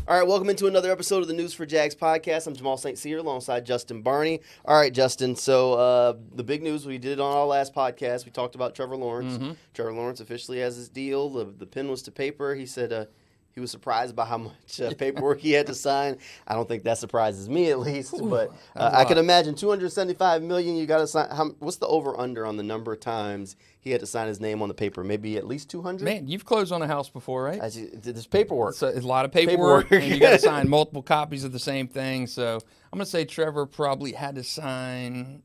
All right, welcome into another episode of the News4JAGs podcast. I'm Jamal St. Cyr alongside Justin Barney. All right, Justin, so the big news, we did it on our last podcast. We talked about Trevor Lawrence. Trevor Lawrence officially has his deal. The pen was to paper. He said he was surprised by how much paperwork he had to sign. I don't think that surprises me, at least. But I can imagine $275 million. You got to sign. What's the over/under on the number of times he had to sign his name on the paper? Maybe at least 200. Man, you've closed on a house before, right? There's paperwork. So it's a lot of paperwork. And you got to sign multiple copies of the same thing. So I'm gonna say Trevor probably had to sign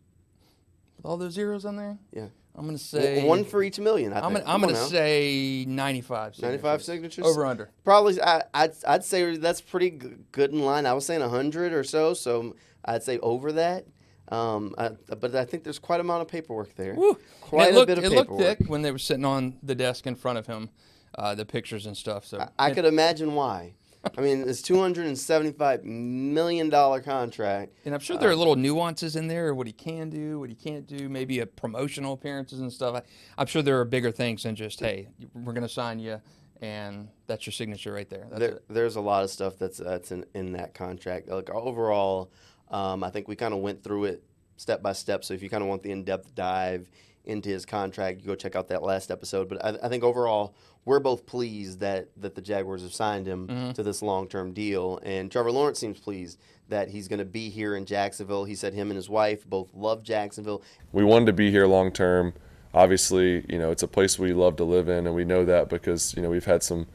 with all those zeros on there. Yeah. I'm going to say... one for each million, I think. I'm going to say 95 signatures. 95 signatures? Over under. Probably, I'd say that's pretty good in line. I was saying 100 or so I'd say over that. But I think there's quite a amount of paperwork there. Woo. Quite a bit of paperwork. It looked thick when they were sitting on the desk in front of him, the pictures and stuff. So I could imagine why. I mean, it's $275 million contract. And I'm sure there are little nuances in there, what he can do, what he can't do, maybe a promotional appearances and stuff. I'm sure there are bigger things than just, hey, we're going to sign you, and that's your signature right there. There's a lot of stuff that's in that contract. Like, overall, I think we kind of went through it step by step. So if you kind of want the in-depth dive into his contract, you go check out that last episode. But I think overall, we're both pleased that the Jaguars have signed him to this long-term deal. And Trevor Lawrence seems pleased that he's going to be here in Jacksonville. He said him and his wife both love Jacksonville. We wanted to be here long-term. Obviously, it's a place we love to live in, and we know that because, we've had some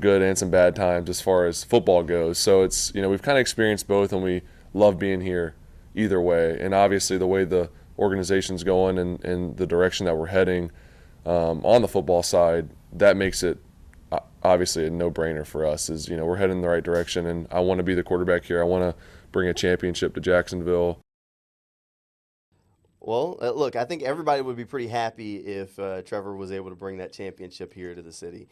good and some bad times as far as football goes. So it's, we've kind of experienced both, and we love being here either way. And obviously the way the organization's going and the direction that we're heading on the football side, that makes it obviously a no-brainer for us. Is we're heading in the right direction, and I want to be the quarterback here. I want to bring a championship to Jacksonville. Well, look, I think everybody would be pretty happy if Trevor was able to bring that championship here to the city.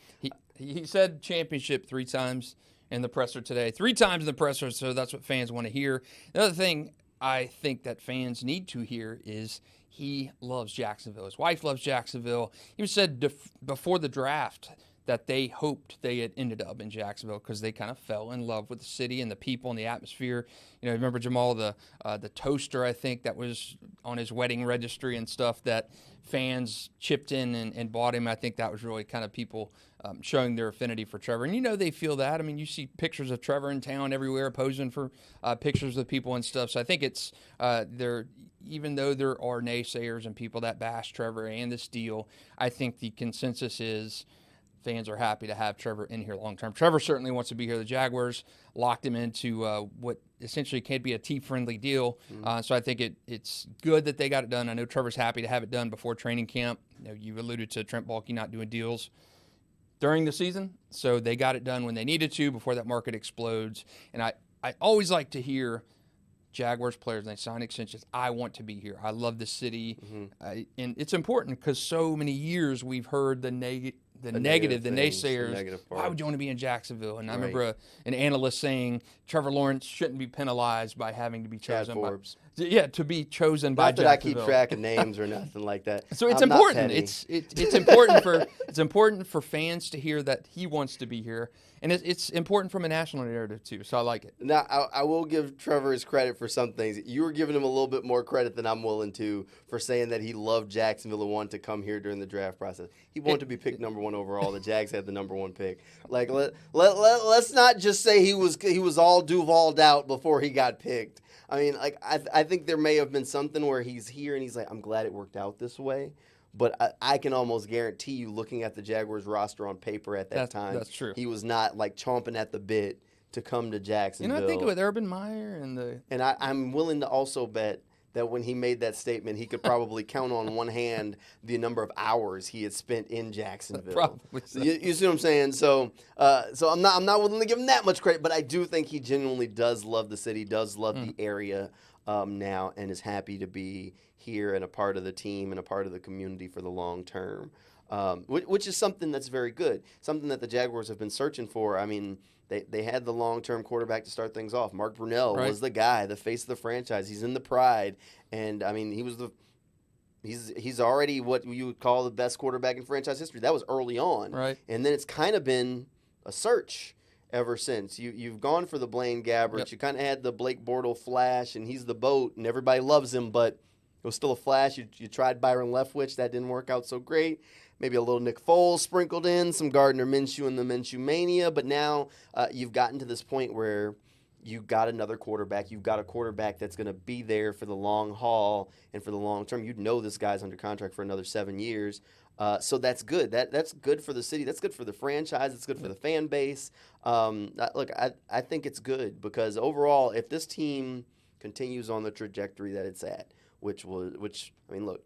He said championship 3 times in the presser today. 3 times in the presser, so that's what fans want to hear. The other thing I think that fans need to hear is he loves Jacksonville. His wife loves Jacksonville. He said before the draft that they hoped they had ended up in Jacksonville because they kind of fell in love with the city and the people and the atmosphere. Remember, Jamal, the toaster, I think, that was on his wedding registry and stuff that fans chipped in and bought him. I think that was really kind of people showing their affinity for Trevor. And they feel that. I mean, you see pictures of Trevor in town everywhere posing for pictures of people and stuff. So I think it's even though there are naysayers and people that bash Trevor and this deal, I think the consensus is fans are happy to have Trevor in here long term. Trevor certainly wants to be here. The Jaguars locked him into what essentially can't be a team-friendly deal. So I think it's good that they got it done. I know Trevor's happy to have it done before training camp. You alluded to Trent Baalke not doing deals during the season, so they got it done when they needed to before that market explodes. And I always like to hear Jaguars players, and they sign extensions. I want to be here. I love the city. And it's important because so many years we've heard the naysayers. Why would you want to be in Jacksonville? And I remember an analyst saying Trevor Lawrence shouldn't be penalized by having to be chosen to be chosen by Jacksonville. Not that I keep track of names or nothing like that. So it's important. It's important for fans to hear that he wants to be here, and it's important from a national narrative too. So I like it. Now I will give Trevor his credit for some things. You were giving him a little bit more credit than I'm willing to for saying that he loved Jacksonville and wanted to come here during the draft process. He wanted to be picked number 1 overall. The Jags had the number 1 pick. Like let's not just say he was all Duval'd out before he got picked. I mean, like I think there may have been something where he's here and he's like, I'm glad it worked out this way. But I can almost guarantee you, looking at the Jaguars roster on paper at that time, that's true. He was not like chomping at the bit to come to Jacksonville. I think with Urban Meyer and I'm willing to also bet that when he made that statement, he could probably count on one hand the number of hours he had spent in Jacksonville. Probably so. You see what I'm saying? So I'm not willing to give him that much credit, but I do think he genuinely does love the city, does love the area now, and is happy to be here and a part of the team and a part of the community for the long term, which is something that's very good, something that the Jaguars have been searching for. I mean, they had the long-term quarterback to start things off. Mark Brunell was the guy, the face of the franchise. He's in the pride, and I mean, he's already what you would call the best quarterback in franchise history. That was early on, right? And then it's kind of been a search. ever since. You've gone for the Blaine Gabbert. Yep. You kind of had the Blake Bortles flash, and he's the boat, and everybody loves him, but it was still a flash. You tried Byron Leftwich. That didn't work out so great. Maybe a little Nick Foles sprinkled in, some Gardner Minshew and the Minshew mania, but now you've gotten to this point where you got another quarterback. You've got a quarterback that's going to be there for the long haul and for the long term. You know this guy's under contract for another 7 years. So that's good. That's good for the city. That's good for the franchise. It's good for the fan base. Look, I think it's good because overall, if this team continues on the trajectory that it's at, which I mean, look,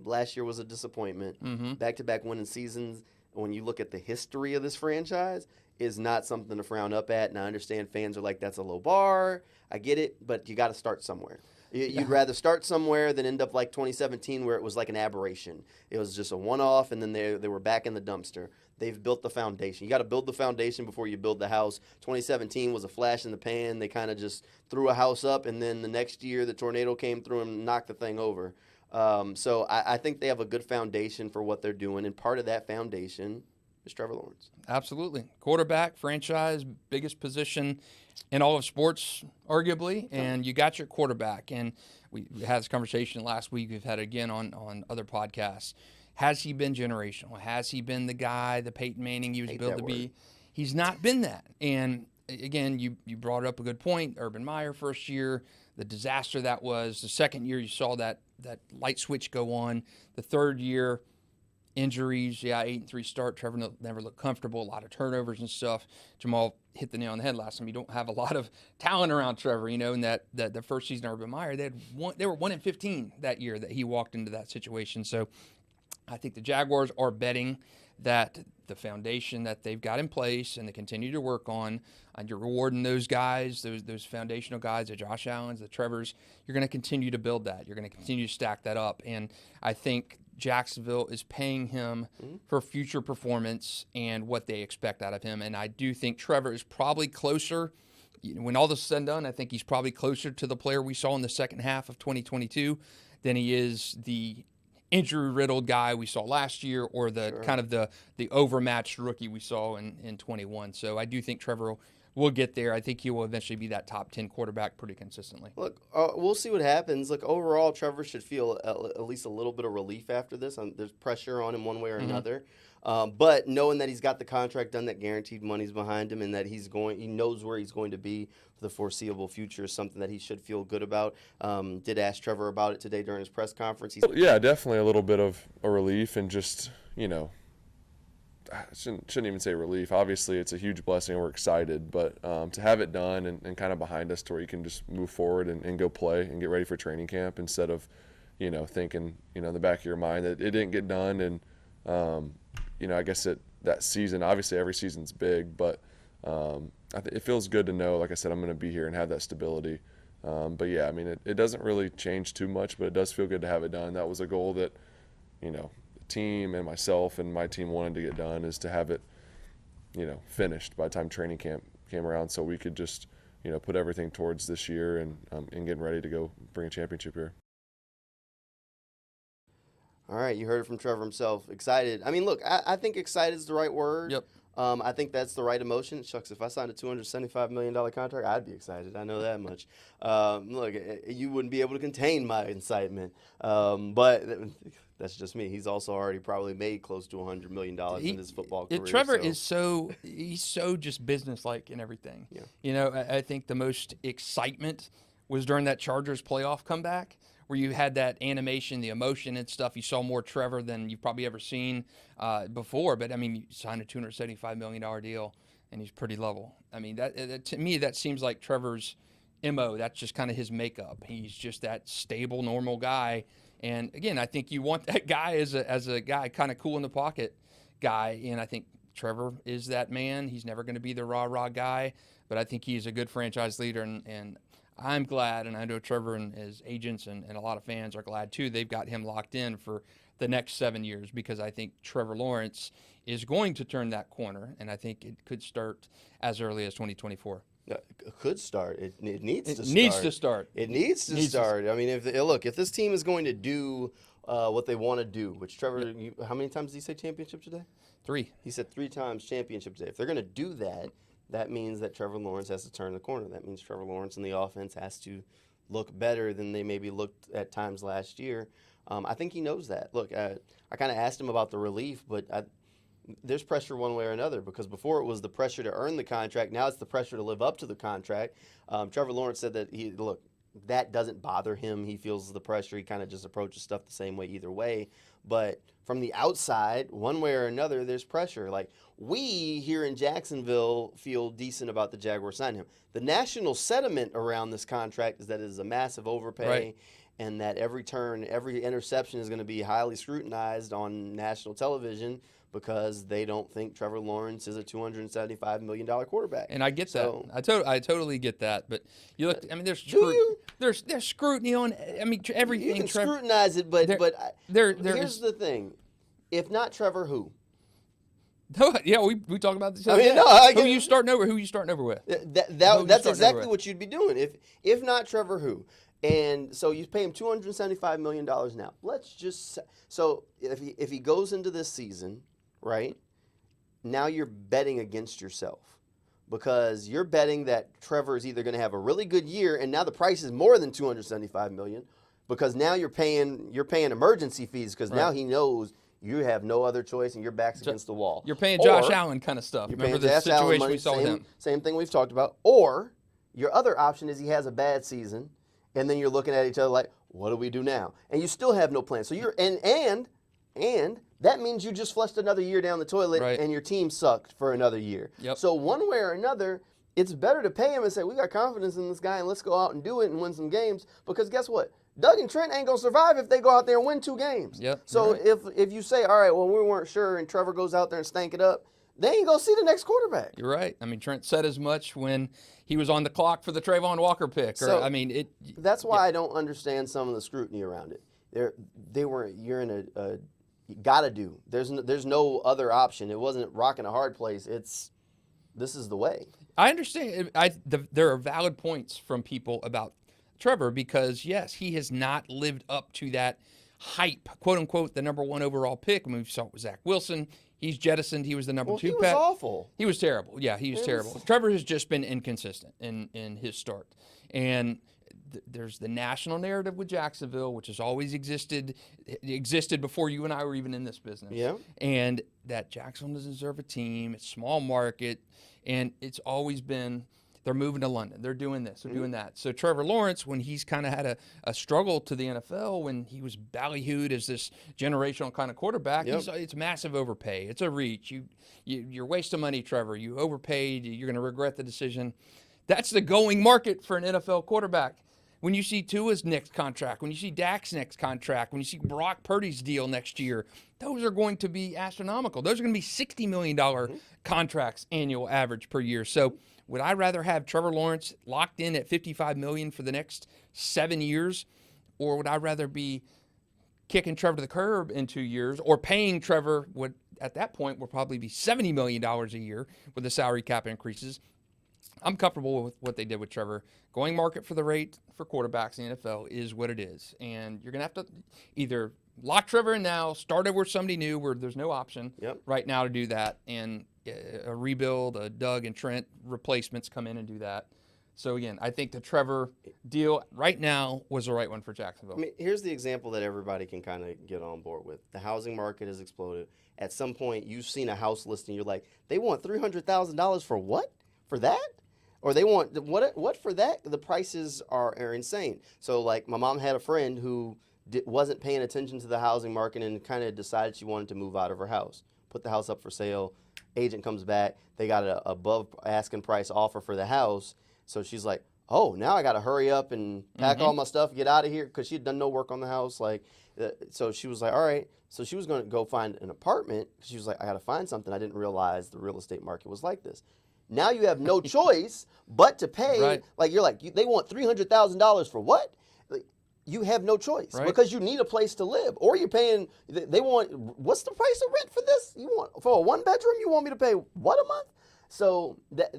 last year was a disappointment. Mm-hmm. Back-to-back winning seasons, when you look at the history of this franchise, is not something to frown up at. And I understand fans are like, that's a low bar. I get it, but you got to start somewhere. You'd rather start somewhere than end up like 2017 where it was like an aberration. It was just a one-off, and then they were back in the dumpster. They've built the foundation. You got to build the foundation before you build the house. 2017 was a flash in the pan. They kind of just threw a house up, and then the next year the tornado came through and knocked the thing over. So I think they have a good foundation for what they're doing, and part of that foundation is Trevor Lawrence. Absolutely. Quarterback, franchise, biggest position in all of sports, arguably, and you got your quarterback. And we had this conversation last week. We've had it again on other podcasts. Has he been generational? Has he been the guy, the Peyton Manning he was built to be? He's not been that. And again, you brought up a good point. Urban Meyer first year, the disaster that was. The second year, you saw that light switch go on. The third year, injuries, 8-3 start. Trevor never looked comfortable, a lot of turnovers and stuff. Jamal hit the nail on the head last time. You don't have a lot of talent around Trevor, and that the first season of Urban Meyer, they were 1-15 that year that he walked into that situation. So I think the Jaguars are betting that the foundation that they've got in place and they continue to work on, you're rewarding those guys, those foundational guys, the Josh Allens, the Trevors. You're going to continue to build that. You're going to continue to stack that up. And I think Jacksonville is paying him for future performance and what they expect out of him. And I do think Trevor is probably closer. When all this is said and done, I think he's probably closer to the player we saw in the second half of 2022 than he is the injury-riddled guy we saw last year or the kind of the overmatched rookie we saw in 21. So I do think Trevor will get there. I think he will eventually be that top 10 quarterback pretty consistently. Look, we'll see what happens. Look, overall, Trevor should feel at least a little bit of relief after this. There's pressure on him one way or another. But knowing that he's got the contract done, that guaranteed money's behind him, and that he knows where he's going to be for the foreseeable future is something that he should feel good about. Did ask Trevor about it today during his press conference. Yeah, definitely a little bit of a relief and just, I shouldn't even say relief. Obviously, it's a huge blessing and we're excited, but to have it done and kind of behind us to where you can just move forward and go play and get ready for training camp instead of, thinking, in the back of your mind that it didn't get done. And, I guess that season, obviously every season's big, but it feels good to know, like I said, I'm going to be here and have that stability. But yeah, I mean, it doesn't really change too much, but it does feel good to have it done. That was a goal that, the team and myself and my team wanted to get done, is to have it, finished by the time training camp came around, so we could just, put everything towards this year and getting ready to go bring a championship here. All right, you heard it from Trevor himself. Excited. I mean, look, I think excited is the right word. Yep. I think that's the right emotion. Shucks, if I signed a $275 million contract, I'd be excited. I know that much. Look, you wouldn't be able to contain my excitement. But that's just me. He's also already probably made close to $100 million in his football career. Trevor is he's so just businesslike in everything. Yeah. I think the most excitement was during that Chargers playoff comeback, where you had that animation, the emotion and stuff. You saw more Trevor than you've probably ever seen before. But, I mean, you signed a $275 million deal, and he's pretty level. I mean, that to me, that seems like Trevor's MO. That's just kind of his makeup. He's just that stable, normal guy. And, again, I think you want that guy as a guy, kind of cool in the pocket guy. And I think Trevor is that man. He's never going to be the rah-rah guy. But I think he's a good franchise leader, and I'm glad, and I know Trevor and his agents and a lot of fans are glad too, they've got him locked in for the next 7 years, because I think Trevor Lawrence is going to turn that corner, and I think it could start as early as 2024. It could start. It needs to start. It needs to start. It needs to start. I mean, if this team is going to do what they want to do, which Trevor, how many times did he say championship today? 3. He said 3 times championship today. If they're going to do that, that means that Trevor Lawrence has to turn the corner. That means Trevor Lawrence and the offense has to look better than they maybe looked at times last year. I think he knows that. Look, I kind of asked him about the relief, but there's pressure one way or another, because before it was the pressure to earn the contract. Now it's the pressure to live up to the contract. Trevor Lawrence said that that doesn't bother him. He feels the pressure. He kind of just approaches stuff the same way either way. But from the outside, one way or another, there's pressure. Like, we here in Jacksonville feel decent about the Jaguars signing him. The national sentiment around this contract is that it is a massive overpay, right, and that every turn, every interception is going to be highly scrutinized on national television, because they don't think Trevor Lawrence is a $275 million quarterback. And I get So- that. I totally get that. But you look, I mean, there's scrutiny on, I mean, everything. You can Trevor, scrutinize it, but there here's is the thing. If not Trevor, who? yeah, we talk about this. I mean, no, I who get- you starting over? Who you starting over with? That's starting exactly over what you'd be doing. If not Trevor, who? And so you pay him $275 million now. Let's just so if he goes into this season, right? Now you're betting against yourself, because you're betting that Trevor is either going to have a really good year, and now the price is more than $275 million, because now you're paying emergency fees, because now he knows you have no other choice and your back's against the wall. You're paying Josh Or Allen kind of stuff. You're Remember paying the Josh Allen situation money, we saw with him? Same thing we've talked about. Or your other option is he has a bad season, and then you're looking at each other like, what do we do now? And you still have no plan. So you're and that means you just flushed another year down the toilet, Right. and your team sucked for another year. Yep. So one way or another, it's better to pay him and say, we got confidence in this guy, and let's go out and do it and win some games. Because guess what? Doug and Trent ain't going to survive if they go out there and win 2 games. Yep, So you're if you say, all right, well, we weren't sure, and Trevor goes out there and stank it up, they ain't going to see the next quarterback. You're right. I mean, Trent said as much when he was on the clock for the Trayvon Walker pick. Or, So, I mean, That's why I don't understand some of the scrutiny around it. You're in a you gotta do. There's no other option. It wasn't rocking a hard place. This is the way. I understand. There are valid points from people about Trevor, because, yes, he has not lived up to that hype, quote unquote, the number 1 overall pick. I mean, we saw it with Zach Wilson. He's jettisoned. He was the number 2 he pick. was awful. He was terrible. Yeah, he was terrible. Trevor has just been inconsistent in his start. And there's the national narrative with Jacksonville, which has always existed. It existed before you and I were even in this business. Yeah. And that Jacksonville doesn't deserve a team. It's small market. And it's always been, they're moving to London. They're doing this. They're doing that. So Trevor Lawrence, when he's kind of had a struggle to the NFL, when he was ballyhooed as this generational kind of quarterback, it's massive overpay. It's a reach. You're wasting money, Trevor. You overpaid. You're going to regret the decision. That's the going market for an NFL quarterback. When you see Tua's next contract, when you see Dak's next contract, when you see Brock Purdy's deal next year, those are going to be astronomical. Those are going to be $60 million contracts annual average per year. So would I rather have Trevor Lawrence locked in at $55 million for the next 7 years, or would I rather be kicking Trevor to the curb in 2 years, or paying Trevor what at that point will probably be $70 million a year with the salary cap increases? I'm comfortable with what they did with Trevor. Going market for the rate for quarterbacks in the NFL is what it is. And you're going to have to either lock Trevor in now, start over with somebody new where there's no option right now to do that, and a rebuild, a Doug and Trent replacements come in and do that. So, again, I think the Trevor deal right now was the right one for Jacksonville. I mean, here's the example that everybody can kind of get on board with. The housing market has exploded. At some point, you've seen a house listing. You're like, they want $300,000 for what? For that? Or they want what for that? The prices are insane. So, like, my mom had a friend who wasn't paying attention to the housing market and kind of decided she wanted to move out of her house. Put the house up for sale. Agent comes back. They got an above asking price offer for the house. So she's like, oh, now I got to hurry up and pack all my stuff, get out of here, because she'd done no work on the house. Like, so she was like, all right. So she was going to go find an apartment. She was like, I got to find something. I didn't realize the real estate market was like this. Now you have no choice but to pay. Right. Like, you're like, they want $300,000 for what? Like, you have no choice because you need a place to live, or you're paying. They want, what's the price of rent for this? You want for a 1-bedroom? You want me to pay what a month? So that.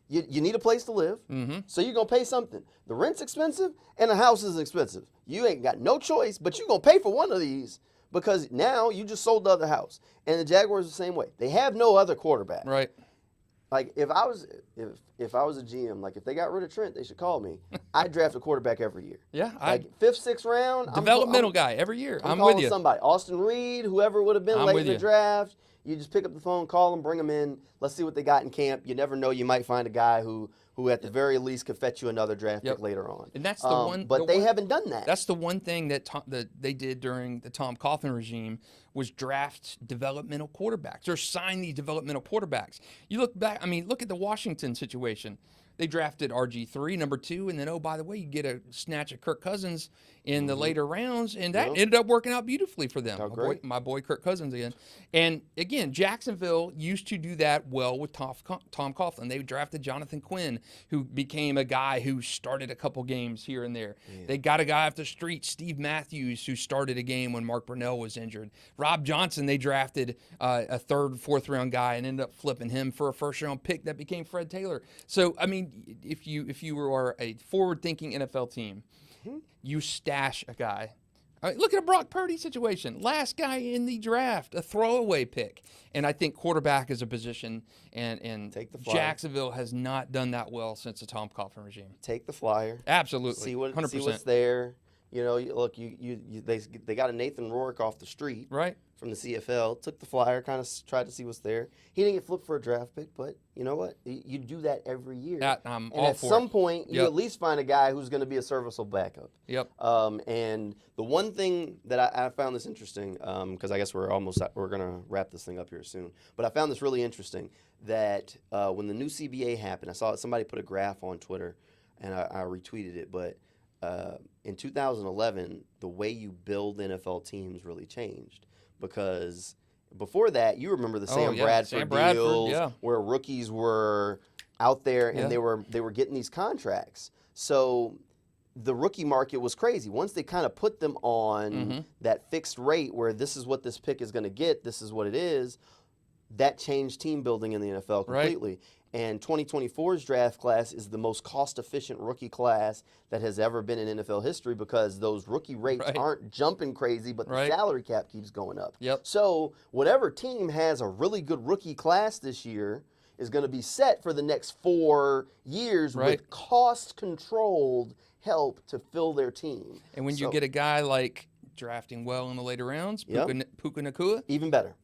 You need a place to live, so you're going to pay something. The rent's expensive, and the house is expensive. You ain't got no choice, but you're going to pay for one of these because now you just sold the other house. And the Jaguars are the same way. They have no other quarterback. Right. Like if I was a GM, like if they got rid of Trent, they should call me. I'd draft a quarterback every year. Yeah, Like fifth, sixth round, developmental guy every year. I'm with calling you. somebody. Austin Reed, whoever it would have been I'm late with in the you. draft. You just pick up the phone, call them, bring them in. Let's see what they got in camp. You never know. You might find a guy who at the very least could fetch you another draft pick later on. And that's the one. But they haven't done that. That's the one thing that they did during the Tom Coughlin regime was draft developmental quarterbacks or sign these developmental quarterbacks. You look back. I mean, look at the Washington situation. They drafted RG3, number 2, and then, oh, by the way, you get a snatch of Kirk Cousins in the later rounds, and that ended up working out beautifully for them. My boy Kirk Cousins again. And, again, Jacksonville used to do that well with Tom Coughlin. They drafted Jonathan Quinn, who became a guy who started a couple games here and there. Yeah. They got a guy off the street, Steve Matthews, who started a game when Mark Brunell was injured. Rob Johnson, they drafted a third, fourth-round guy and ended up flipping him for a first-round pick that became Fred Taylor. So, I mean, if you are a forward-thinking NFL team, you stash a guy. I mean, look at a Brock Purdy situation. Last guy in the draft, a throwaway pick. And I think quarterback is a position, and Take the flyer. Jacksonville has not done that well since the Tom Coughlin regime. Take the flyer. Absolutely. See 100%. what's there. You know, look, they got a Nathan Rourke off the street. Right. From the CFL, took the flyer, kind of tried to see what's there. He didn't get flipped for a draft pick, but you know what? You do that every year. I'm and all at for some it. point, you at least find a guy who's going to be a serviceable backup. Yep. And the one thing that I found this interesting, because I guess we're going to wrap this thing up here soon, but I found this really interesting that when the new CBA happened, I saw somebody put a graph on Twitter, and I retweeted it, but in 2011, the way you build NFL teams really changed. Because before that, you remember the Sam Bradford deals where rookies were out there and they were getting these contracts. So the rookie market was crazy. Once they kind of put them on that fixed rate where this is what this pick is going to get, this is what it is, that changed team building in the NFL completely. Right. And 2024's draft class is the most cost-efficient rookie class that has ever been in NFL history because those rookie rates aren't jumping crazy, but the salary cap keeps going up. Yep. So whatever team has a really good rookie class this year is going to be set for the next 4 years with cost-controlled help to fill their team. And when you get a guy like drafting well in the later rounds, Puka Nacua, even better.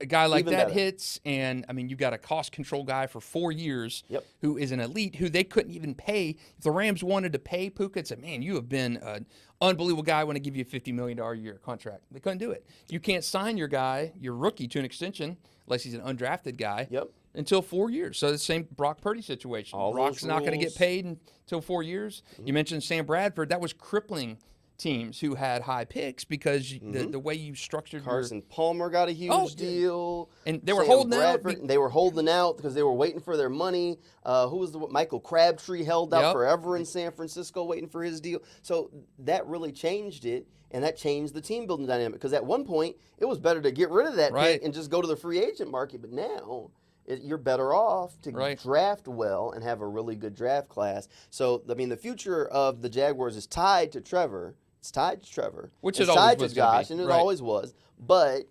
A guy like that hits, and, I mean, you got a cost control guy for 4 years who is an elite who they couldn't even pay. If the Rams wanted to pay Puka, it said, man, you have been an unbelievable guy. I want to give you a $50 million a year contract. They couldn't do it. You can't sign your guy, your rookie, to an extension unless he's an undrafted guy until 4 years. So the same Brock Purdy situation. Brock's not going to get paid until 4 years. You mentioned Sam Bradford. That was crippling teams who had high picks because the way you structured Carson Palmer got a huge deal, and they were holding out. They were holding out because they were waiting for their money. Who was Michael Crabtree held out forever in San Francisco waiting for his deal. So that really changed it, and that changed the team building dynamic. Because at one point it was better to get rid of that pick and just go to the free agent market, but now you're better off to draft well and have a really good draft class. So I mean, the future of the Jaguars is tied to Trevor. It's tied to Trevor. Which it's it always tied was to Josh, and it always was. But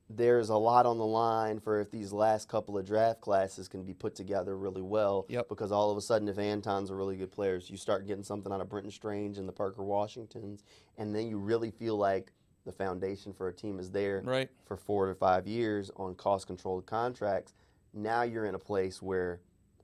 there's a lot on the line for if these last couple of draft classes can be put together really well. Because all of a sudden, if Anton's a really good player, you start getting something out of Brenton Strange and the Parker Washingtons, and then you really feel like the foundation for a team is there for 4 to 5 years on cost-controlled contracts. Now you're in a place where,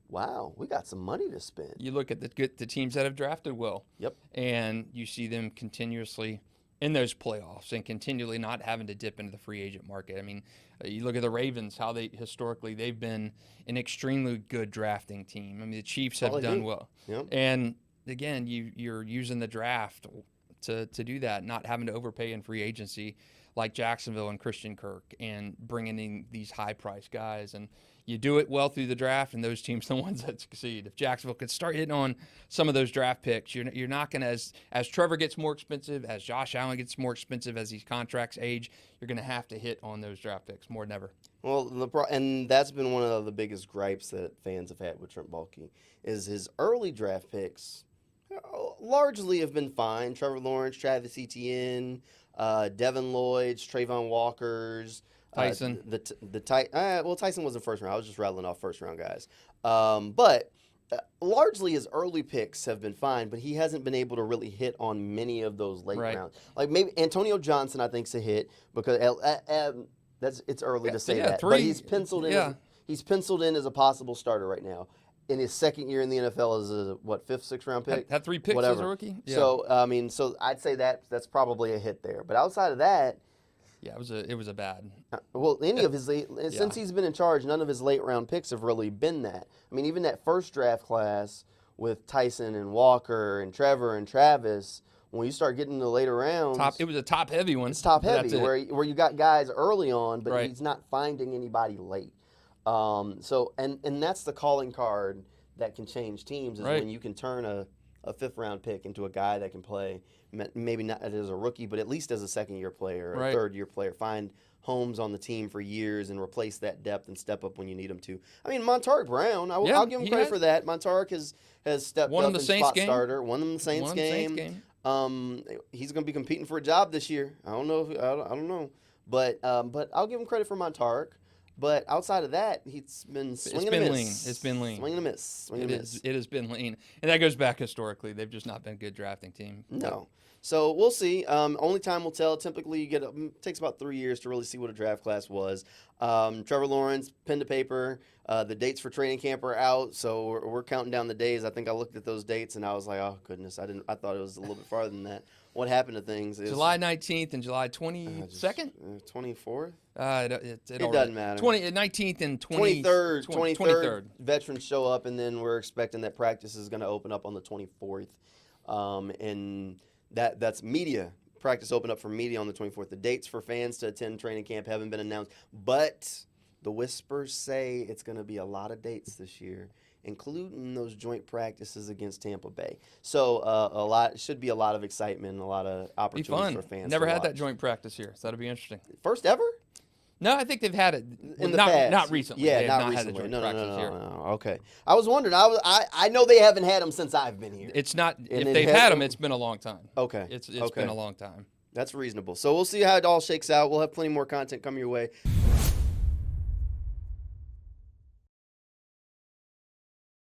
wow, we got some money to spend. You look at the teams that have drafted well. And you see them continuously in those playoffs and continually not having to dip into the free agent market. I mean, you look at the Ravens, how they've been an extremely good drafting team. I mean, the Chiefs have done well. And, again, you're using the draft to do that, not having to overpay in free agency like Jacksonville and Christian Kirk and bringing in these high-priced guys. And you do it well through the draft, and those teams are the ones that succeed. If Jacksonville could start hitting on some of those draft picks, you're not going to, as Trevor gets more expensive, as Josh Allen gets more expensive, as these contracts age, you're going to have to hit on those draft picks more than ever. Well, and that's been one of the biggest gripes that fans have had with Trent Baalke is his early draft picks largely have been fine. Trevor Lawrence, Travis Etienne, Devin Lloyd's, Trayvon Walker's. Tyson. Well, Tyson wasn't first round. I was just rattling off first round guys. But largely his early picks have been fine, but he hasn't been able to really hit on many of those late rounds. Like maybe Antonio Johnson, I think, is a hit because it's early to say that. But he's penciled in. He's penciled in as a possible starter right now. In his second year in the NFL as a fifth, sixth round pick. Had 3 picks whatever. as a rookie. Yeah. So I'd say that's probably a hit there. But outside of that, yeah, it was a bad. Well, any of his since he's been in charge, none of his late round picks have really been that. I mean, even that first draft class with Tyson and Walker and Trevor and Travis, when you start getting the later rounds, it was a top heavy one. It's top heavy where you got guys early on, but he's not finding anybody late. And that's the calling card that can change teams is when you can turn a fifth round pick into a guy that can play, maybe not as a rookie, but at least as a second year player or a third year player. Find homes on the team for years and replace that depth and step up when you need them to. I mean, Montark Brown, I'll give him credit for that. Montark has stepped up and spot starter, won them the Saints game. He's going to be competing for a job this year. I don't know, but I'll give him credit for Montark. But outside of that, he's been swinging and a miss. It's been lean. Swing and a miss. It has been lean. And that goes back historically. They've just not been a good drafting team. No. So we'll see. Only time will tell. Typically, it takes about 3 years to really see what a draft class was. Trevor Lawrence, pen to paper. The dates for training camp are out, so we're counting down the days. I think I looked at those dates and I was like, oh goodness, I thought it was a little bit farther than that. What happened to things? July 19th and July 22nd? 24th? It doesn't matter. 19th and 23rd. Veterans show up, and then we're expecting that practice is going to open up on the 24th. And that's media. Practice open up for media on the 24th. The dates for fans to attend training camp haven't been announced, but the whispers say it's going to be a lot of dates this year, including those joint practices against Tampa Bay. So should be a lot of excitement and a lot of opportunities for fans. Never to had watch. that joint practice here, so that'll be interesting. First ever? No, I think they've had it in the past. Not recently. Yeah, not recently. No. Okay. I was wondering. I know they haven't had them since I've been here. It's not. If they've had them, it's been a long time. Okay. It's been a long time. That's reasonable. So we'll see how it all shakes out. We'll have plenty more content come your way.